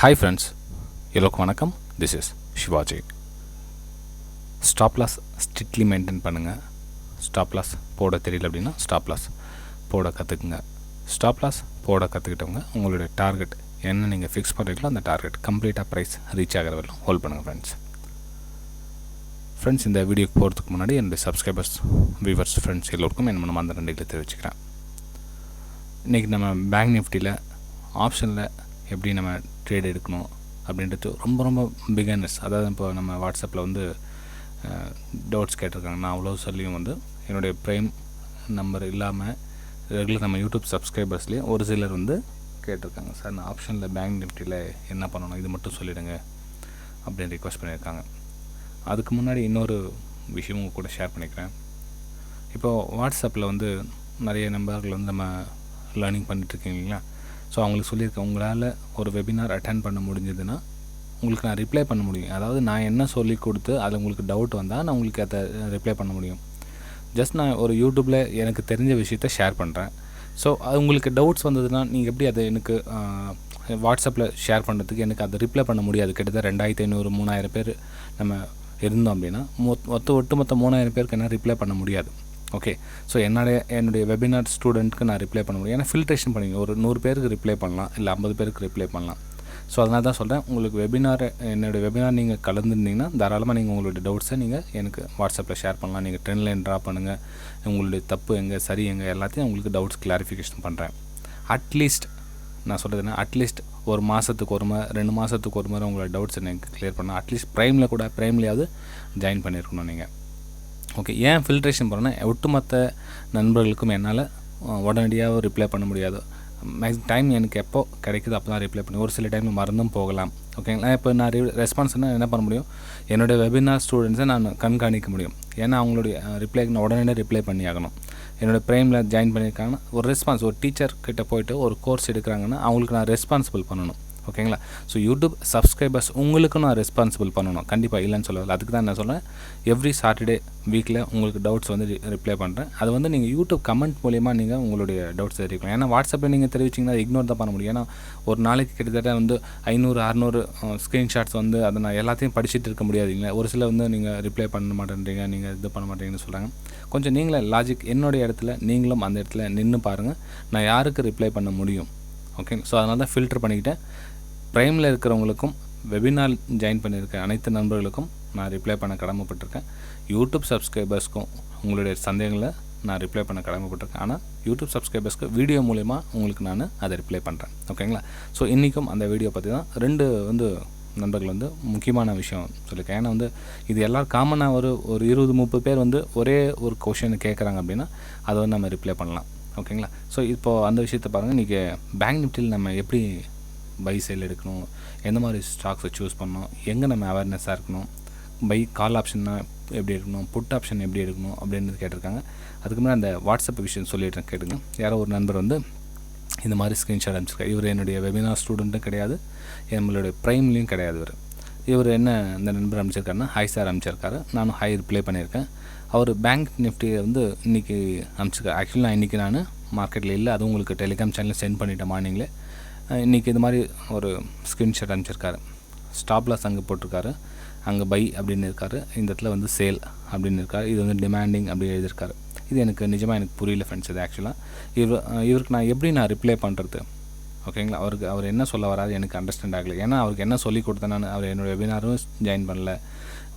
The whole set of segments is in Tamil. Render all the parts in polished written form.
Hi friends, எல்லோருக்கும் வணக்கம். This is Shivaji. Stop loss strictly maintain பண்ணுங்கள். ஸ்டாப் லாஸ் போட தெரியல அப்படின்னா ஸ்டாப் லாஸ் போட கற்றுக்குங்க. ஸ்டாப் லாஸ் போட கற்றுக்கிட்டவங்க உங்களுடைய டார்கெட் என்ன நீங்கள் ஃபிக்ஸ் பண்ணுறீங்களோ அந்த டார்கெட் கம்ப்ளீட்டாக ப்ரைஸ் ரீச் ஆகிற வரைக்கும் ஹோல்ட் பண்ணுங்கள் ஃப்ரெண்ட்ஸ். இந்த வீடியோக்கு போகிறதுக்கு முன்னாடி என்னுடைய சப்ஸ்கிரைபர்ஸ், வியூவர்ஸ், ஃப்ரெண்ட்ஸ் எல்லோருக்கும் என் மனமார்ந்த நன்றிகளை தெரிவிச்சுக்கிறேன். இன்றைக்கி நம்ம பேங்க் நிஃப்டியில் ஆப்ஷனில் எப்படி நம்ம ட்ரேட் எடுக்கணும் அப்படின்றது ரொம்ப பிகினர்ஸ், அதாவது இப்போ நம்ம வாட்ஸ்அப்பில் வந்து டவுட்ஸ் கேட்டிருக்காங்க. நான் அவ்வளோ சொல்லியும் வந்து என்னுடைய ப்ரைம் நம்பர் இல்லாமல் ரெகுலர் நம்ம யூடியூப் சப்ஸ்கிரைபர்ஸ்லேயே ஒரு சிலர் வந்து கேட்டிருக்காங்க, சார் நான் ஆப்ஷனில் பேங்க் நிஃப்டியில் என்ன பண்ணணும் இது மட்டும் சொல்லிவிடுங்க அப்படின்னு ரிக்வெஸ்ட் பண்ணியிருக்காங்க. அதுக்கு முன்னாடி இன்னொரு விஷயமும் கூட ஷேர் பண்ணிக்கிறேன். இப்போது வாட்ஸ்அப்பில் வந்து நிறைய நம்பர்கள் வந்து நம்ம லேர்னிங் பண்ணிகிட்ருக்கீங்க இல்லைங்களா? ஸோ அவங்களுக்கு சொல்லியிருக்கேன், உங்களால் ஒரு வெபினார் அட்டென்ட் பண்ண முடிஞ்சதுன்னா உங்களுக்கு நான் ரிப்ளை பண்ண முடியும். அதாவது நான் என்ன சொல்லி கொடுத்து அதில் உங்களுக்கு டவுட் வந்தால் நான் உங்களுக்கு அதை ரிப்ளை பண்ண முடியும். ஜஸ்ட் நான் ஒரு யூடியூப்பில் எனக்கு தெரிஞ்ச விஷயத்த ஷேர் பண்ணுறேன். ஸோ அது உங்களுக்கு டவுட்ஸ் வந்ததுன்னா நீங்கள் எப்படி அதை எனக்கு வாட்ஸ்அப்பில் ஷேர் பண்ணுறதுக்கு எனக்கு அதை ரிப்ளை பண்ண முடியாது. கிட்டத்தட்ட 2500 3000 பேர் நம்ம இருந்தோம் அப்படின்னா ஒட்டுமொத்த 3000 பேருக்கு என்ன ரிப்ளை பண்ண முடியாது. ஓகே, ஸோ என்னுடைய வெபினார் ஸ்டூடெண்ட்டுக்கு நான் ரிப்ளை பண்ண முடியும். ஏன்னா ஃபில்ட்ரேஷன் பண்ணிங்க ஒரு 100 பேருக்கு ரிப்ளை பண்ணலாம், இல்லை 50 பேருக்கு ரிப்ளை பண்ணலாம். ஸோ அதனால தான் சொல்கிறேன், உங்களுக்கு என்னுடைய வெபினார் நீங்கள் கலந்துருந்தீங்கன்னா தாராளமாக நீங்கள் உங்களுடைய டவுட்ஸை நீங்கள் எனக்கு வாட்ஸ்அப்பில் ஷேர் பண்ணலாம். நீங்கள் ட்ரெண்ட் லைன் ட்ரா பண்ணுங்கள், உங்களுடைய தப்பு எங்கே சரி எங்கே எல்லாத்தையும் உங்களுக்கு டவுட்ஸ் கிளாரிஃபிகேஷன் பண்ணுறேன். அட்லீஸ்ட் நான் சொல்கிறதுனா அட்லீஸ்ட் ஒரு மாதத்துக்கு ஒரு முறை 2 மாதத்துக்கு ஒரு முறை உங்களோட டவுட்ஸ் எனக்கு கிளியர் பண்ணால் அட்லீஸ்ட் ப்ரைம்லேயாவது ஜாயின் பண்ணியிருக்கணும் நீங்கள். ஓகே, ஏன் ஃபில்ட்ரேஷன் பண்ணேன்னா ஒட்டுமொத்த நண்பர்களுக்கும் என்னால் உடனடியாக ரிப்ளை பண்ண முடியாது. டைம் எனக்கு எப்போ கிடைக்குது அப்போ தான் ரிப்ளை பண்ணி, ஒரு சில டைமில் மறந்தும் போகலாம். ஓகேங்களா? இப்போ நான் ரெஸ்பான்ஸ்னால் என்ன பண்ண முடியும், என்னுடைய வெபினார் ஸ்டூடெண்ட்ஸை நான் கண்காணிக்க முடியும். ஏன்னா அவங்களுடைய ரிப்ளைக்கு நான் உடனடியாக ரிப்ளை பண்ணி ஆகணும். என்னோடய ப்ரைமில் ஜாயின் பண்ணியிருக்காங்கன்னா ஒரு ரெஸ்பான்ஸ், ஒரு டீச்சர் கிட்டே போய்ட்டு ஒரு கோர்ஸ் எடுக்கிறாங்கன்னா அவங்களுக்கு நான் ரெஸ்பான்சிபிள் பண்ணணும். ஓகேங்களா? ஸோ யூடியூப் சப்ஸ்கிரைபர்ஸ் உங்களுக்கும் நான் ரெஸ்பான்சிபிள் பண்ணணும், கண்டிப்பாக இல்லைன்னு சொல்லலை. அதுக்கு தான் என்ன சொல்கிறேன், எவ்ரி சாட்டர்டே வீக்கில் உங்களுக்கு டவுட்ஸ் வந்து ரிப்ளை பண்ணுறேன். அது வந்து நீங்கள் யூடியூப் கமெண்ட் மூலிமா நீங்கள் உங்களுடைய டவுட்ஸ் தெரிவிக்கலாம். ஏன்னா வாட்ஸ்அப்பில் நீங்கள் தெரிவிச்சிங்கன்னா இக்னோர் தான் பண்ண முடியும். ஏன்னா ஒரு நாளைக்கு கிட்டத்தட்ட வந்து 500-600 ஸ்க்ரீன்ஷாட்ஸ் வந்து அதை நான் எல்லாத்தையும் படிச்சுட்டு இருக்க முடியாதுங்களா? ஒரு சில வந்து நீங்கள் ரிப்ளை பண்ண மாட்டேன்றீங்க, நீங்கள் இது பண்ண மாட்டேங்கன்னு சொல்கிறாங்க. கொஞ்சம் நீங்களே லாஜிக் என்னுடைய இடத்துல நீங்களும் அந்த இடத்துல நின்று பாருங்கள், நான் யாருக்கு ரிப்ளை பண்ண முடியும். ஓகே, ஸோ அதனால தான் ஃபில்டர் பண்ணிக்கிட்டேன். ப்ரைமில் இருக்கிறவங்களுக்கும் வெபினார் ஜாயின் பண்ணியிருக்க அனைத்து நண்பர்களுக்கும் நான் ரிப்ளை பண்ண கடமைப்பட்டிருக்கேன். யூடியூப் சப்ஸ்கிரைபர்ஸ்க்கும் உங்களுடைய சந்தேகங்களை நான் ரிப்ளை பண்ண கடமைப்பட்டிருக்கேன். ஆனால் யூடியூப் சப்ஸ்கிரைபர்ஸ்க்கு வீடியோ மூலிமா உங்களுக்கு நான் அதை ரிப்ளை பண்ணுறேன். ஓகேங்களா? ஸோ இன்றைக்கும் அந்த வீடியோ பற்றி தான் 2 வந்து நண்பர்கள் வந்து முக்கியமான விஷயம் சொல்லியிருக்கேன். ஏன்னா வந்து இது எல்லோரும் காமனாக ஒரு 20-30 பேர் வந்து ஒரே ஒரு கொஷின் கேட்குறாங்க அப்படின்னா அதை வந்து நம்ம ரிப்ளை பண்ணலாம். ஓகேங்களா? ஸோ இப்போது அந்த விஷயத்தை பாருங்கள். இன்றைக்கி பேங்க் நிஃப்டியில் நம்ம எப்படி பை சேல் எடுக்கணும், எந்த மாதிரி ஸ்டாக்ஸை சூஸ் பண்ணணும், எங்கே நம்ம அவேர்னஸாக இருக்கணும், பை கால் ஆப்ஷன்னா எப்படி எடுக்கணும், புட் ஆப்ஷன் எப்படி எடுக்கணும் அப்படின்றது கேட்டிருக்காங்க. அதுக்கு முன்னாடி அந்த வாட்ஸ்அப் விஷயம் சொல்லிடுறேன், கேட்டுங்க. யாரோ ஒரு நண்பர் வந்து இந்த மாதிரி ஸ்க்ரீன்ஷாட் அனுப்பிச்சிருக்காரு. இவர் என்னுடைய வெபினார் ஸ்டூடெண்ட்டும் கிடையாது, நம்மளுடைய ப்ரைம்லேயும் கிடையாது. இவர் என்ன இந்த நண்பர் அனுப்பிச்சிருக்காருன்னா ஹாய் சார் அனுப்பிச்சிருக்காரு. நானும் ஹாய் ரிப்ளை பண்ணியிருக்கேன். அவர் பேங்க் நிஃப்டியை வந்து இன்றைக்கி அனுப்பிச்சிருக்காரு. ஆக்சுவலி இன்றைக்கி நான் மார்க்கெட்டில் இல்லை, அதுவும் உங்களுக்கு டெலிகிராம் சேனலில் சென்ட் பண்ணிட்டேன் மார்னிங்கில். இன்றைக்கி இது மாதிரி ஒரு ஸ்க்ரீன்ஷாட் அனுப்பிச்சிருக்காரு. ஸ்டாப் லாஸ் அங்கே போட்டிருக்காரு, அங்கே பை அப்படின்னு இருக்காரு, இந்த இடத்துல வந்து சேல் அப்படின்னு இருக்காரு, இது வந்து டிமாண்டிங் அப்படி எழுதியிருக்காரு. இது எனக்கு நிஜமாக எனக்கு புரியல ஃப்ரெண்ட்ஸ். இது ஆக்சுவலாக இவருக்கு நான் எப்படி ரிப்ளை பண்ணுறது? ஓகேங்களா? அவர் என்ன சொல்ல வராது எனக்கு அண்டர்ஸ்டாண்ட் ஆகலை. ஏன்னா அவருக்கு என்ன சொல்லி கொடுத்தேன் நான், அவர் என்னோடய வெபினாரும் ஜாயின் பண்ணல,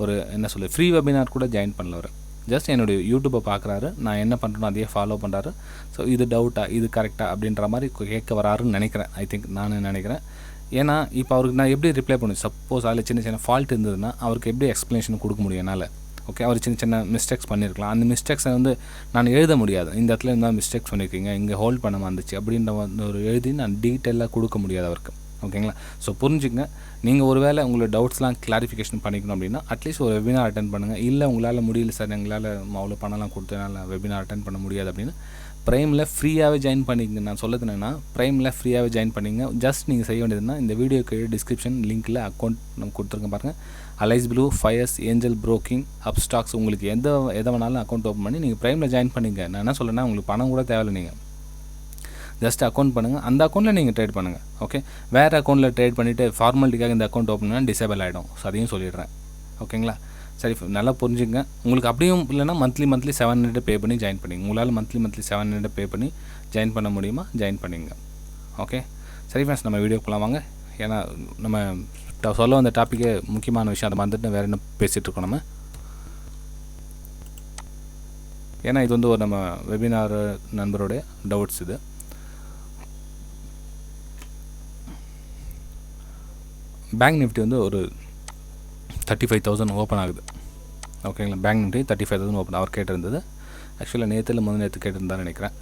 ஒரு என்ன சொல்ல ஃப்ரீ வெபினார் கூட ஜாயின் பண்ணல. அவர் ஜஸ்ட் என்னுடைய யூடியூப்பை பார்க்குறாரு, நான் என்ன பண்ணுறேனோ அதையே ஃபாலோ பண்ணுறாரு. ஸோ இது டவுட்டாக இது கரெக்டாக அப்படின்ற மாதிரி கேட்க வராருன்னு நினைக்கிறேன். ஐ திங்க் நான் நினைக்கிறேன். ஏன்னா இப்போ அவருக்கு நான் எப்படி ரிப்ளை பண்ணுவேன்? சப்போஸ் அதில் சின்ன ஃபால்ட் இருந்ததுன்னா அவருக்கு எப்படி எக்ஸ்ப்ளனேஷன் கொடுக்க முடியும் என்னால்? ஓகே, அவர் சின்ன மிஸ்டேக்ஸ் பண்ணியிருக்கலாம். அந்த மிஸ்டேக்ஸை வந்து நான் எழுத முடியாது. இந்த இடத்துல இருந்தால் மிஸ்டேக்ஸ் பண்ணியிருக்கீங்க, இங்கே ஹோல்ட் பண்ண வந்துச்சு அப்படின்ற ஒரு எழுதி நான் டீட்டெயிலாக கொடுக்க முடியாது அவருக்கு. ஓகேங்களா? ஸோ புரிஞ்சுங்க. நீங்கள் ஒரு வேளை உங்களோட டவுட்ஸ்லாம் கிளாரிஃபிகேஷன் பண்ணிக்கணும் அப்படின்னா அட்லீஸ்ட் ஒரு வெபினார் அட்டன் பண்ணுங்கள். இல்லை உங்களால் முடியல சார், எங்களால் அவ்வளோ பணம்லாம் கொடுத்தனால வெபினார் அட்டன் பண்ண முடியாது அப்படின்னு ப்ரைமில் ஃப்ரீயாகவே ஜாயின் பண்ணிக்கங்க. நான் சொல்லுறது என்னென்னா ப்ரைமில் ஃப்ரீயாகவே ஜாயின் பண்ணிங்க. ஜஸ்ட் நீங்கள் செய்ய வேண்டியதுன்னா இந்த வீடியோக்கு டிஸ்கிரிப்ஷன் லிங்க்கில் அக்கௌண்ட் நம்ம கொடுத்துருக்கேன் பாருங்கள். Alice Blue, Fyers, Angel Broking, Upstox, உங்களுக்கு எதை வேணாலும் அக்கௌண்ட் ஓப்பன் பண்ணி நீங்கள் ப்ரைமில் ஜாயின் பண்ணிங்க. நான் என்ன சொல்கிறேன்னா உங்களுக்கு பணம் கூட தேவையில்லை. நீங்கள் ஜஸ்ட் அக்கௌண்ட் பண்ணுங்கள், அந்த அக்கௌண்ட்டில் நீங்கள் ட்ரேட் பண்ணுங்கள். ஓகே, வேறு அக்கௌண்ட்டில் ட்ரேட் பண்ணிவிட்டு ஃபார்மாலிட்டிக்காக இந்த அக்கௌண்ட் ஓப்பன் பண்ணால் டிசேபிள் ஆகிடும். ஸோ அதையும் சொல்லிடுறேன். ஓகேங்களா? சரி, நல்லா புரிஞ்சுங்க. உங்களுக்கு அப்படியும் இல்லைனா மந்த்லி 700 பே பண்ணி ஜாயின் பண்ணிங்க. உங்களால் மந்த்லி 700 பே பண்ணி ஜாயின் பண்ண முடியுமா? ஜாயின் பண்ணிங்க. ஓகே, சரி ஃப்ரெண்ட்ஸ், நம்ம வீடியோக்குள்ளே வாங்க. ஏன்னா நம்ம சொல்ல வந்த டாப்பிக்கே முக்கியமான விஷயம், அதை வந்துட்டு வேறு என்ன பேசிகிட்ருக்கோம் நம்ம. ஏன்னா இது வந்து ஒரு நம்ம வெபினார் நண்பருடைய டவுட்ஸ். இது பேங்க் நிஃப்டி வந்து ஒரு 35,000 ஓப்பன் ஆகுது. ஓகேங்களா? பேங்க் நிஃப்டி 35,000 ஓப்பன் அவர் கேட்டிருந்தது. ஆக்சுவலாக நேற்று கேட்டிருந்தான்னு நினைக்கிறேன்.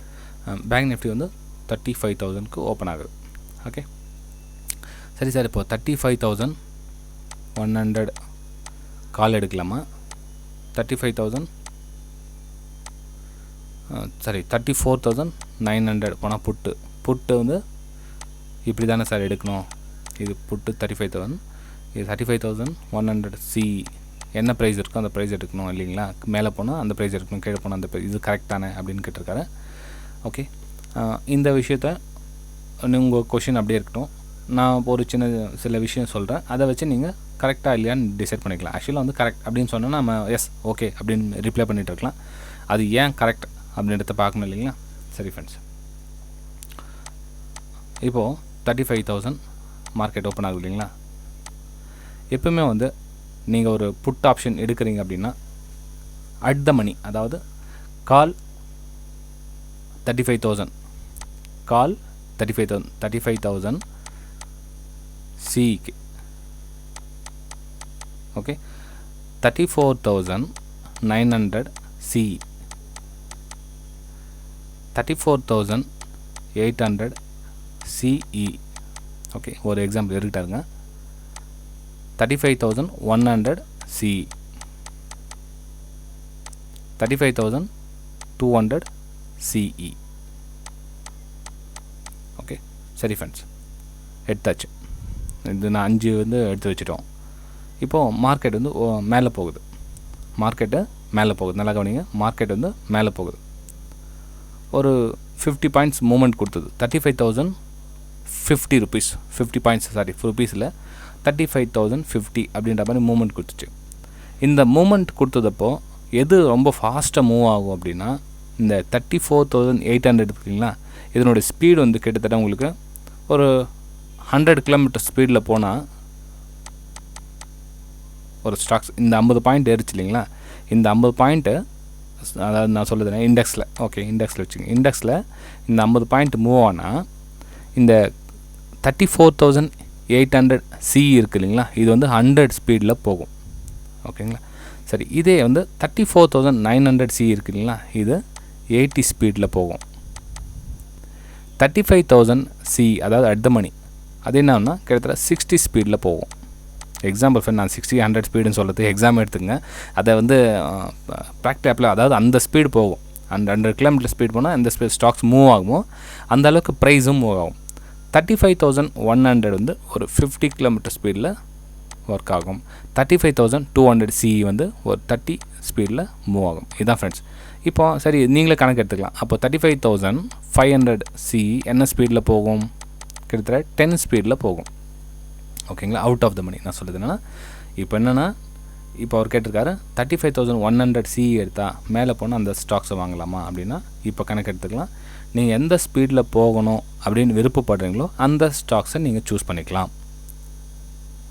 பேங்க் நிஃப்டி வந்து 35,000க்கு ஓப்பன் ஆகுது. ஓகே, சரி சார், இப்போது 35,100 கால் எடுக்கலாமா? 35,000 சரி 34,900 போனால் புட்டு வந்து இப்படி தானே சார் எடுக்கணும்? இது புட்டு 35,000, இது 35,100 சி என்ன ப்ரைஸ் இருக்கோ அந்த ப்ரைஸ் எடுக்கணும் இல்லைங்களா? மேலே போனால் அந்த ப்ரைஸ் எடுக்கணும், கீழே போனால் அந்த ப்ரைஸ், இது கரெக்ட் தானே அப்படின்னு கேட்டிருக்காரு. ஓகே, இந்த விஷயத்த உங்கள் கொஷின் அப்படியே இருக்கட்டும். நான் ஒரு சில விஷயம் சொல்கிறேன், அதை வச்சு நீங்கள் கரெக்டாக இல்லையான்னு டிசைட் பண்ணிக்கலாம். ஆக்சுவலாக வந்து கரெக்ட் அப்படின்னு சொன்னால் நம்ம எஸ் ஓகே அப்படின்னு ரிப்ளை பண்ணிகிட்டு இருக்கலாம். அது ஏன் கரெக்ட் அப்படின்றத பார்க்கணும் இல்லைங்களா? சரி ஃப்ரெண்ட்ஸ், இப்போது 35,000 மார்க்கெட் ஓப்பன் ஆகுது இல்லைங்களா? எப்பவுமே வந்து நீங்கள் ஒரு புட் ஆப்ஷன் எடுக்கிறீங்க அப்படின்னா அட் த மணி, அதாவது கால் 35,000 35,000 சிக்கு. Okay, 34,900 C, 34,800 CE. ஓகே, ஒரு எக்ஸாம்பிள் இருக்கிட்டாருங்க. 35,100 C, 35,200 CE. ஓகே, சரி ஃப்ரெண்ட்ஸ், எடுத்தாச்சு. இது நான் 5 வந்து எடுத்து வச்சுட்டோம். இப்போது மார்க்கெட் வந்து மேலே போகுது. நல்லா கவனிங்க. மார்க்கெட் வந்து மேலே போகுது. ஒரு 50 பாயிண்ட்ஸ் மூமெண்ட் கொடுத்தது. 35,050 ருபீஸ், 50 பாயிண்ட்ஸ் ருபீஸில் 35,050 அப்படின்ற மாதிரி மூமெண்ட் கொடுத்துச்சு. இந்த மூமெண்ட் கொடுத்ததப்போ எது ரொம்ப ஃபாஸ்ட்டாக மூவ் ஆகும் அப்படின்னா இந்த 34,800 இருக்குங்களா, இதனுடைய ஸ்பீடு வந்து கிட்டத்தட்ட உங்களுக்கு ஒரு 100 கிலோமீட்டர் ஸ்பீடில் போனால் ஒரு ஸ்டாக்ஸ் இந்த 50 பாயிண்ட் ஏறிச்சு இல்லைங்களா, இந்த 50 பாயிண்ட்டு, அதாவது நான் சொல்லுறேன் இண்டெக்ஸில், ஓகே இண்டெக்ஸில் வச்சுங்க. இண்டெக்ஸில் இந்த 50 பாயிண்ட் மூவ் ஆனால் இந்த 34,800 சி இருக்குது இல்லைங்களா, இது வந்து 100 ஸ்பீடில் போகும். ஓகேங்களா? சரி, இதே வந்து 34,900 சி இருக்குது இல்லைங்களா, இது 80 ஸ்பீடில் போகும். 35,000 சி, அதாவது அட் த மணி, அது என்னன்னா கிட்டத்தட்ட 60 ஸ்பீடில் போகும். எக்ஸாம்பிள் ஃப்ரெண்ட், நான் 60-100 ஸ்பீடுன்னு சொல்கிறது எக்ஸாம் எடுத்துங்க. அதை வந்து ப்ராக்டிக்கலாக, அதாவது அந்த ஸ்பீடு போகும், அந்த 100 கிலோமீட்டர் ஸ்பீட் போனால் அந்த ஸ்டாக்ஸ் மூவ் ஆகுமோ அந்த அளவுக்கு ப்ரைஸும் மூவ் ஆகும். 35,100 வந்து ஒரு 50 கிலோமீட்டர் ஸ்பீடில் ஒர்க் ஆகும். 35,200 சி வந்து ஒரு 30 ஸ்பீடில் மூவ் ஆகும். இதுதான் ஃப்ரெண்ட்ஸ். இப்போ சரி, நீங்களே கணக்கு எடுத்துக்கலாம். அப்போ 35,500 சி என்ன ஸ்பீடில் போகும்? கிட்டத்தட்ட 10 ஸ்பீடில் போகும். ஓகேங்களா? அவுட் ஆஃப் த மணி. நான் சொல்லுது என்னென்னா, இப்போ என்னென்னா, இப்போ அவர் கேட்டிருக்காரு 35,100 சி எடுத்தால் மேலே போனால் அந்த ஸ்டாக்ஸை வாங்கலாமா அப்படின்னா, இப்போ கணக்கு எடுத்துக்கலாம். நீங்கள் எந்த ஸ்பீடில் போகணும் அப்படின்னு விருப்பப்படுறீங்களோ அந்த ஸ்டாக்ஸை நீங்கள் சூஸ் பண்ணிக்கலாம்.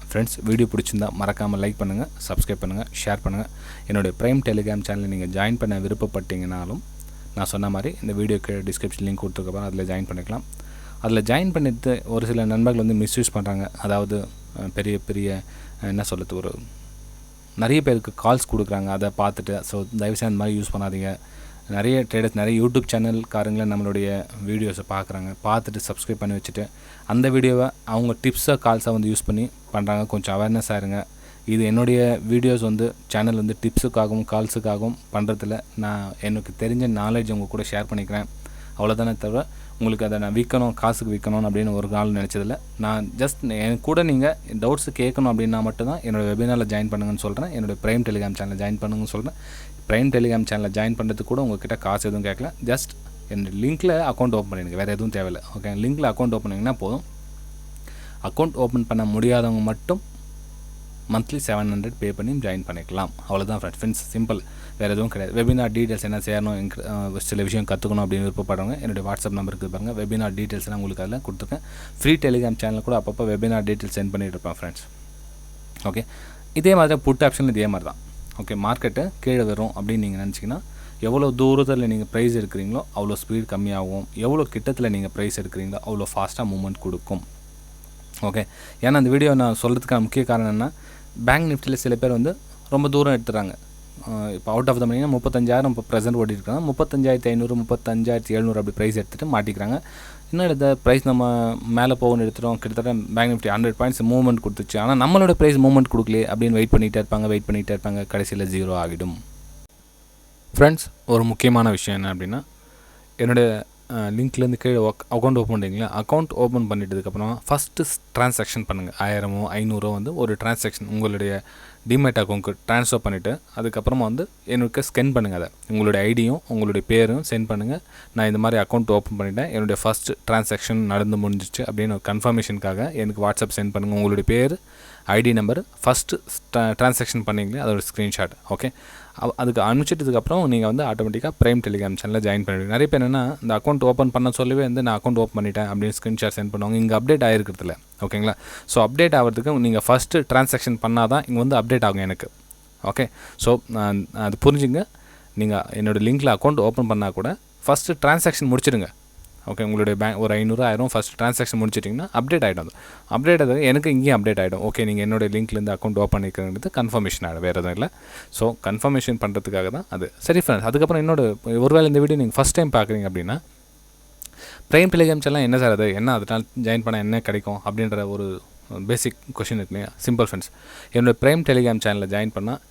ஃப்ரெண்ட்ஸ், வீடியோ பிடிச்சிருந்தா மறக்காமல் லைக் பண்ணுங்கள், சப்ஸ்கிரைப் பண்ணுங்கள், ஷேர் பண்ணுங்கள். என்னுடைய ப்ரைம் டெலிகிராம் சேனலை நீங்கள் ஜாயின் பண்ண விருப்பப்பட்டீங்கனாலும் நான் சொன்ன மாதிரி இந்த வீடியோக்கு டிஸ்கிரிப்ஷன் லிங்க் கொடுத்துருக்கப்போ அதில் ஜாயின் பண்ணிக்கலாம். அதில் ஜாயின் பண்ணிட்டு ஒரு சில நண்பர்கள் வந்து மிஸ்யூஸ் பண்ணுறாங்க. அதாவது பெரிய என்ன சொல்கிறது, ஒரு நிறைய பேருக்கு கால்ஸ் கொடுக்குறாங்க. அதை பார்த்துட்டு ஸோ தயவுசெய்து அந்த மாதிரி யூஸ் பண்ணாதீங்க. நிறைய ட்ரேடர்ஸ், நிறைய யூடியூப் சேனல்காரங்களே நம்மளுடைய வீடியோஸை பார்த்துட்டு சப்ஸ்கிரைப் பண்ணி வச்சுட்டு அந்த வீடியோவை அவங்க டிப்ஸை கால்ஸாக வந்து யூஸ் பண்ணி பண்ணுறாங்க. கொஞ்சம் அவேர்னஸாக இருங்க. இது என்னுடைய வீடியோஸ் வந்து சேனல் வந்து டிப்ஸுக்காகவும் கால்ஸுக்காகவும் பண்ணுறதில்ல. நான் எனக்கு தெரிஞ்ச நாலேஜ் உங்கள் கூட ஷேர் பண்ணிக்கிறேன், அவ்வளோதானே தவிர உங்களுக்கு அதை நான் விற்கணும், காசுக்கு விற்கணும் அப்படின்னு ஒரு நாள் நினச்சதில்லை. நான் ஜஸ்ட் என் கூட நீங்கள் டவுட்ஸு கேட்கணும் அப்படின்னா மட்டும்தான் என்னோடய வெபினாரில் ஜாயின் பண்ணுங்கன்னு சொல்கிறேன். என்னோடய ப்ரைம் டெலிகிராம் சேனலில் ஜாயின் பண்ணுங்கன்னு சொல்கிறேன். ப்ரைம் டெலிகிராம் சேனலில் ஜாயின் பண்ணுறதுக்கு கூட உங்கள்கிட்ட காசு எதுவும் கேட்கல. ஜஸ்ட் என்னோடய லிங்க்கில் அக்கௌண்ட் ஓப்பன் பண்ணிடுங்க, வேறு எதுவும் தேவையில்லை. ஓகே, லிங்க்கில் அக்கௌண்ட் ஓப்பன் பண்ணிங்கன்னா போதும். அக்கௌண்ட் ஓப்பன் பண்ண முடியாதவங்க மட்டும் மந்த்லி 700 பே பண்ணி ஜாயின் பண்ணிக்கலாம். அவ்வளோதான் ஃப்ரெண்ட்ஸ், சிம்பிள், வேறு எதுவும் கிடையாது. வெபினார் டீட்டெயில்ஸ் என்ன செய்யணும், சில விஷயம் கற்றுக்கணும் அப்படின்னு விருப்பப்படுறவங்க என்னுடைய வாட்ஸ்அப் நம்பருக்கு பாருங்கள். வெபினார் டீட்டெயில்ஸ்லாம் உங்களுக்கு அதில் கொடுத்துருக்கேன். ஃப்ரீ டெலிகிராம் சேனல் கூட அப்பப்போ வெபினார் டீட்டெயில்ஸ் சென்ட் பண்ணிட்டு இருப்பேன் ஃப்ரெண்ட்ஸ். ஓகே, இதே மாதிரி புட் ஆப்ஷன் இதே மாதிரி தான். ஓகே, மார்க்கெட்டு கீழே வரும் அப்படின்னு நீங்கள் நினச்சிங்கன்னா எவ்வளோ தூரத்தில் நீங்கள் ப்ரைஸ் எடுக்கிறீங்களோ அவ்வளோ ஸ்பீட் கம்மியாகும், எவ்வளோ கிட்டத்தில் நீங்கள் ப்ரைஸ் எடுக்கிறீங்களோ அவ்வளோ ஃபாஸ்ட்டாக மூவ்மெண்ட் கொடுக்கும். ஓகே, ஏன்னா அந்த வீடியோ நான் சொல்கிறதுக்கான முக்கிய காரணம் என்ன, பேங்க் நிஃப்டியில் சில பேர் வந்து ரொம்ப தூரம் எடுத்துகிறாங்க. இப்போ அவுட் ஆஃப் த மணினா 35,000 இப்போ ப்ரெசென்ட் ஓடிருக்காங்க, 35,500 35,700 அப்படி ப்ரைஸ் எடுத்துகிட்டு மாட்டிக்கிறாங்க. இன்னும் இந்த ப்ரைஸ் நம்ம மேலே போகணும்னு எடுத்துகிறோம், கிட்டத்தட்ட பேங்க் நிஃப்டி 100 பாயிண்ட்ஸ் மூவ்மெண்ட் கொடுத்துச்சு, ஆனால் நம்மளோட ப்ரைஸ் மூவ்மெண்ட் கொடுக்கலையே அப்படின்னு வெயிட் பண்ணிகிட்டே இருப்பாங்க, கடைசியில் 0 ஆகிடும். ஃப்ரெண்ட்ஸ், ஒரு முக்கியமான விஷயம் என்ன அப்படின்னா, என்னுடைய லிங்க்லேருந்து கீழே அக்கௌண்ட் ஓப்பன் பண்ணிங்களா, அக்கௌண்ட் ஓப்பன் பண்ணிட்டதுக்கப்புறம் ஃபஸ்ட்டு ட்ரான்சாக்ஷன் பண்ணுங்கள். 1000 500 வந்து ஒரு ட்ரான்சாக்ஷன் உங்களுடைய டிமேட் அக்கௌண்ட்க்கு ட்ரான்ஸ்ஃபர் பண்ணிவிட்டு அதுக்கப்புறமா வந்து எனக்கு ஸ்கென் பண்ணுங்கள். அதை உங்களுடைய ஐடியும் உங்களுடைய பேரும் சென்ட் பண்ணுங்கள். நான் இந்த மாதிரி அக்கௌண்ட் ஓப்பன் பண்ணிவிட்டேன், என்னுடைய ஃபஸ்ட்டு ட்ரான்சாக்ஷன் நடந்து முடிஞ்சிச்சு அப்படின்னு ஒரு கன்ஃபர்மேஷனுக்காக எனக்கு வாட்ஸ்அப் சென்ட் பண்ணுங்கள். உங்களுடைய பேர், ஐடி நம்பர், ஃபஸ்ட்டு ட்ரான்சாக்ஷன் பண்ணிங்களே அதோட ஸ்க்ரீன்ஷாட். ஓகே, அதுக்கு அனுப்பிச்சிட்டதுக்கப்புறம் நீங்கள் வந்து ஆட்டோமேட்டிக்காக ப்ரைம் டெலிகிராம் சேனலில் ஜாயின் பண்ணிடுவீங்க. நிறைய பேர் என்னென்னா இந்த அக்கௌண்ட் ஓப்பன் பண்ண சொல்லவே வந்து நான் அக்கௌண்ட் ஓப்பன் பண்ணிட்டேன் அப்படின்னு ஸ்க்ரீன்ஷாட் சென்ட் பண்ணுவாங்க. இங்கே அப்டேட் ஆகிருக்கிறதுல. ஓகேங்களா, ஸோ அப்டேட் ஆகிறதுக்கு நீங்கள் ஃபஸ்ட்டு ட்ரான்சாக்ஷன் பண்ணால் தான் இங்கே வந்து அப்டேட் ஆகும் எனக்கு. ஓகே, ஸோ அது புரிஞ்சுங்க. நீங்கள் என்னோடய லிங்க்கில் அக்கௌண்ட் ஓப்பன் பண்ணால் கூட ஃபஸ்ட்டு ட்ரான்சாக்ஷன் முடிச்சிடுங்க. ஓகே, உங்களுடைய பேங்க் ஒரு 500 1000 ஃபஸ்ட் ட்ரான்சாக்ஷன் முடிச்சிட்டிங்கன்னா அப்டேட் ஆகிடும். அது அப்டேட் ஆகுது எனக்கு இங்கேயும் அப்டேட் ஆகிடும். ஓகே, நீங்கள் என்னோடய லிங்க்லேருந்து அக்கௌண்ட் ஓப்பன் பண்ணிக்கிறது கன்ஃபர்மேஷன் ஆகிடும், வேறு எதுவும் இல்லை. ஸோ கன்ஃபர்மேஷன் பண்ணுறதுக்காக தான் அது. சரி ஃப்ரெண்ட்ஸ், அதுக்கப்புறம் ஒருவேளை இந்த வீடியோ நீங்கள் ஃபஸ்ட் டைம் பார்க்குறீங்க அப்படின்னா, ப்ரைம் டெலிகிராம் சேனல் என்ன சார் அது, என்ன அதனால் ஜாயின் பண்ணால் என்ன கிடைக்கும் அப்படின்ற ஒரு பேசிக் கொஷின் இருக்கு இல்லையா. சிம்பிள் ஃப்ரெண்ட்ஸ், என்னோடய ப்ரைம் டெலிகிராம் சேனலில் ஜாயின் பண்ணால்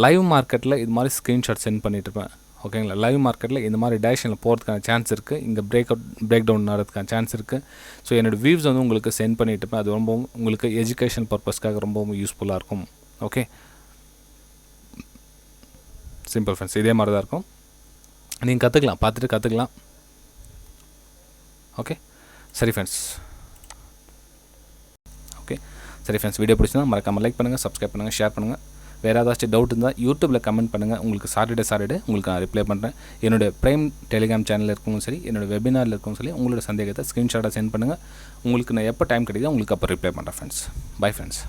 லைவ் மார்க்கெட்டில் இது மாதிரி ஸ்க்ரீன்ஷாட் சென்ட் பண்ணிட்டு இருப்பேன். ஓகேங்களா, லைவ் மார்க்கெட்டில் இந்த மாதிரி டைரக்ஷனில் போகிறதுக்கான சான்ஸ் இருக்குது, இங்கே பிரேக் டவுன் நடக்கிறதுக்கான சான்ஸ் இருக்குது. ஸோ என்னோடய வியூஸ் வந்து உங்களுக்கு சென்ட் பண்ணிட்டு இருப்பேன். அது ரொம்பவும் உங்களுக்கு எஜுகேஷன் பர்பஸ்க்காக ரொம்பவும் யூஸ்ஃபுல்லாக இருக்கும். ஓகே, சிம்பிள் ஃப்ரெண்ட்ஸ், இதே மாதிரி தான் இருக்கும். நீங்கள் கற்றுக்கலாம், பார்த்துட்டு கற்றுக்கலாம். ஓகே, சரி ஃப்ரெண்ட்ஸ். வீடியோ பிடிச்சினா மறக்காமல் லைக் பண்ணுங்கள், சப்ஸ்கிரைப் பண்ணுங்கள், ஷேர் பண்ணுங்கள். வேறு ஏதாச்சும் டவுட் இருந்தால் யூடியூப்பில் கமெண்ட் பண்ணுங்கள். உங்களுக்கு சாட்டர்டே உங்களுக்கு நான் ரிப்ளை பண்ணுறேன். என்னோடய ப்ரைம் டெலிகிராம் சேனலில் இருக்கவும் சரி, என்னோடய வெபினாரில் இருக்கவும் சரி, உங்களோட சந்தேகத்தை ஸ்க்ரீன்ஷாட்டாக சென்ட் பண்ணுங்கள். உங்களுக்கு நான் எப்போ டைம் கிடைக்குதோ உங்களுக்கு அப்போ ரிப்ளை பண்ணுறேன் ஃப்ரெண்ட்ஸ். Bye friends.